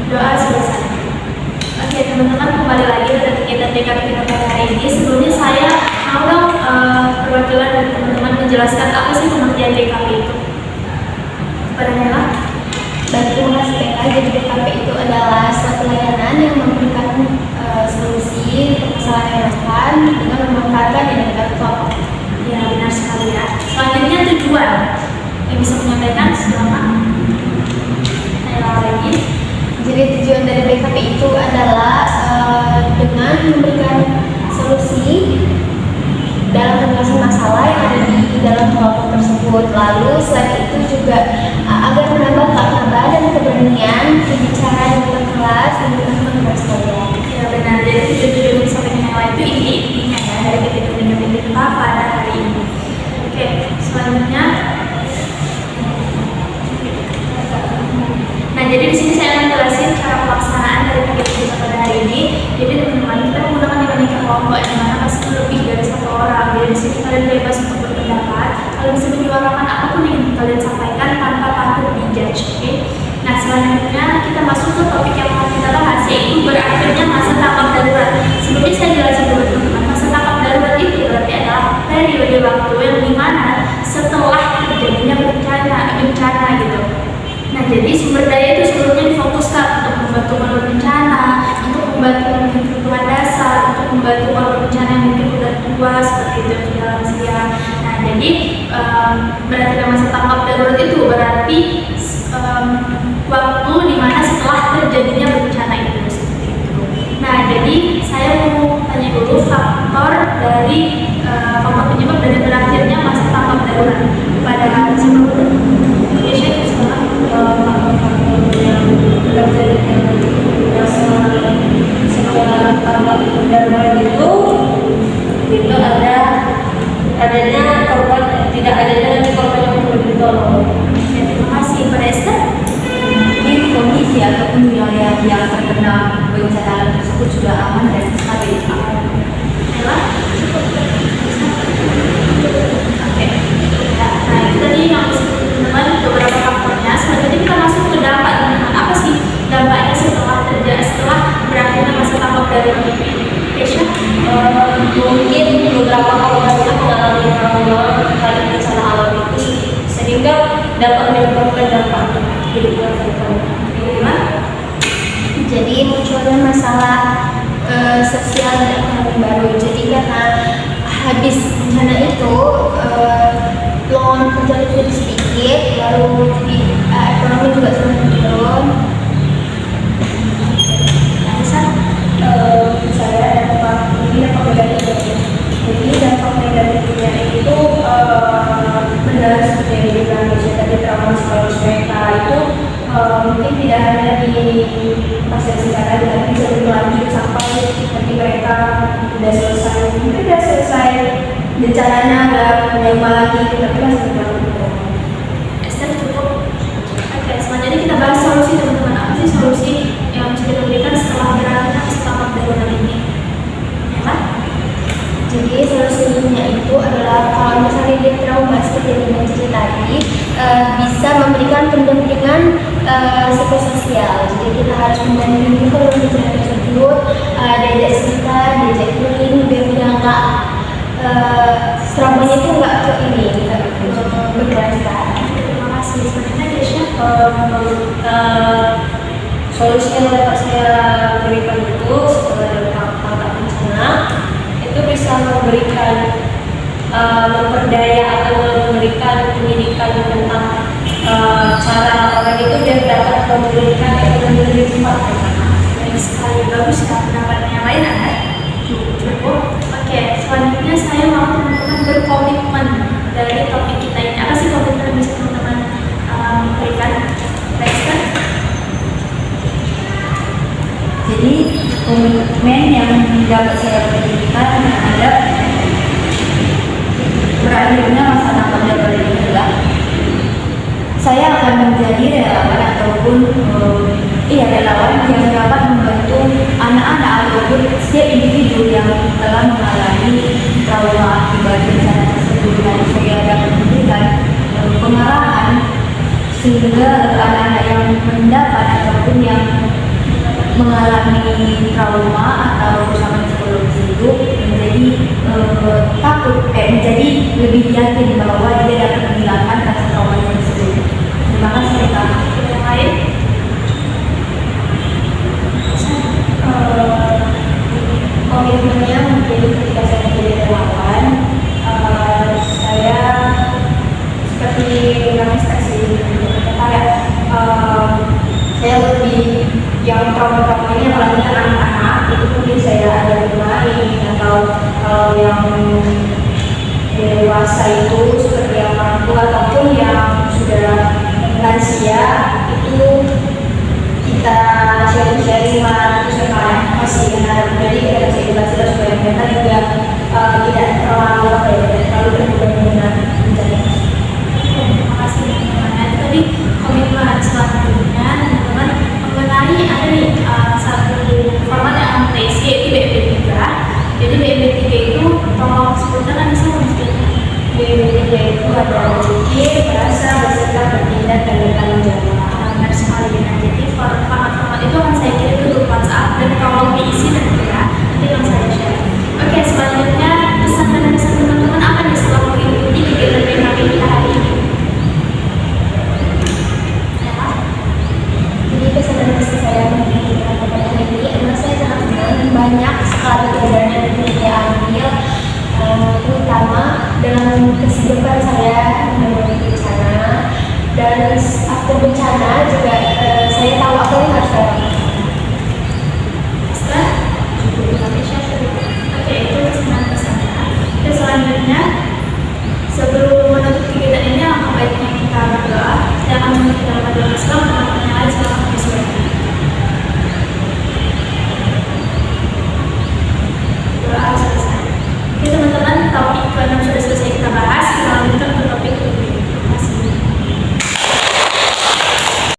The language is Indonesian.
doa selesai. Oke teman-teman, kembali lagi pada kegiatan DKP kita pada hari ini. Sebelumnya saya mau dong perwakilan dari teman-teman menjelaskan apa sih pengertian DKP itu. Kepada Nela. Baik, terima kasih PK. Jadi DKP itu adalah suatu layanan yang memberikan solusi permasalahan yang relevan dengan memanfaatkan identitas kelompok. Ya benar sekali ya. Selanjutnya tujuan yang bisa menyampaikan silakan. Nela lagi. Jadi tujuan dari BKP itu adalah dengan memberikan solusi dalam penyelesaian masalah yang ada di dalam kelompok tersebut. Lalu selain itu juga agar menambah keakraban dan keberanian berbicara di dalam kelas dan teman-teman sekalian. Ya benar, jadi tujuan yang disampaikan Nela itu intinya ya dari kegiatan DKP kita pada hari ini. Oke, selanjutnya. Nah, jadi di sini saya akan jelasin cara pelaksanaan dari kegiatan kita pada hari ini. Jadi teman-teman, kita menggunakan dinamika kelompok yang mana pasti lebih dari satu orang. Jadi di sini kalian bebas untuk berpendapat. Kalian bisa menyuarakan apapun yang ingin kalian sampaikan tanpa patut dijudge. Oke? Nah, selanjutnya kita masuk ke topik yang akan kita bahas, yaitu berakhirnya masa tanggap darurat. Sebelumnya saya jelasin dulu teman-teman, masa tanggap darurat itu berarti adalah periode waktu yang dimana setelah terjadinya bencana gitu. Nah, jadi sumber daya itu sebelumnya difokuskan untuk membantu korban bencana, untuk membantu kebutuhan dasar, untuk membantu korban bencana yang mungkin sudah tua seperti itu yang lansia. Nah, jadi berarti masa tanggap darurat itu berarti waktu dimana setelah terjadinya bencana itu seperti itu. Nah, jadi saya mau tanya dulu faktor penyebab dari berakhirnya masa tanggap darurat kepada siapa dulu? Faktor-faktor yang terjadi setelah tanggap darurat itu adanya korban, tidak adanya lagi korban yang perlu ditolong. Terima kasih. Pada Esther? Mungkin kondisi ataupun wilayah yang terkena bencana tersebut sudah aman dan stabil. Ella? Oke. Nah, itu tadi yang teman-teman beberapa faktornya. Selanjutnya kita masuk ke dampak teman-teman. Apa sih dampaknya setelah berakhirnya masa tanggap darurat ini? Kesha? Mungkin beberapa korban itu mengalami trauma terkait bencana alam itu sehingga dapat menyebabkan dampak hidup mereka. Jadi munculnya masalah sosial dan ekonomi baru. Jadi karena habis bencana itu lowongan kerja jadi sedikit, lalu jadi ekonomi juga semakin turun. Saya dampak negatifnya. Jadi dampak negatifnya itu benar seperti yang dibilang tadi, trauma psikologis mereka itu mungkin tidak hanya di fase sekarang, tapi bisa berlanjut sampai nanti mereka sudah selesai bencananya, nggak menyapa lagi, tapi masih berlanjut. Esther cukup. Oke, selanjutnya kita bahas solusi teman-teman. Apa sih solusi yang bisa kita berikan setelah berakhirnya masa tanggap darurat ini? Ya, Jadi solusinya itu adalah kalau misalnya dia trauma seperti yang dimention tadi, bisa memberikan pendampingan psikososial. Jadi kita harus mendampingi kalau bencana tersebut, diajak cerita, diajak healing, biar dia nggak traumanya itu nggak ke ini, nggak berkelanjutan. terima kasih. Selanjutnya Kesha. Solusi yang dapat saya berikan itu setelah dampak bencana itu bisa memberikan memperdaya atau memberikan pendidikan tentang cara orang itu biar dapat memberikan ekonomi lebih cepat. Baik sekali, bagus ya pendapatnya. Yang lain ada? Cukup. Oke, selanjutnya saya mau teman-teman berkomitmen dari topik kita ini. Apa sih komitmen yang bisa teman-teman berikan? Dexter? Jadi komitmen yang dapat saya berikan terhadap berakhirnya masa tanggap darurat ini adalah saya akan menjadi relawan ataupun relawan yang dapat membantu anak-anak ataupun setiap individu yang telah mengalami trauma akibat bencana tersebut, dan saya dapat memberikan pengarahan sehingga anak-anak yang mendapat ataupun yang mengalami trauma atau kerusakan psikologis itu menjadi menjadi lebih yakin bahwa dia dapat menghilangkan rasa traumanya tersebut. Terima kasih Kak. Yang lain? Komitmennya mungkin ketika saya menjadi relawan, saya seperti manifestasi kayak saya lebih yang trauma-trauma ini apalagi yang anak-anak itu mungkin saya ada bermain atau kalau yang dewasa itu seperti yang orang tua ataupun yang sudah lansia itu kita sharing-sharing lah terus kayak masih ada jadi kita kasih edukasi lah supaya mereka juga tidak terlalu terlalu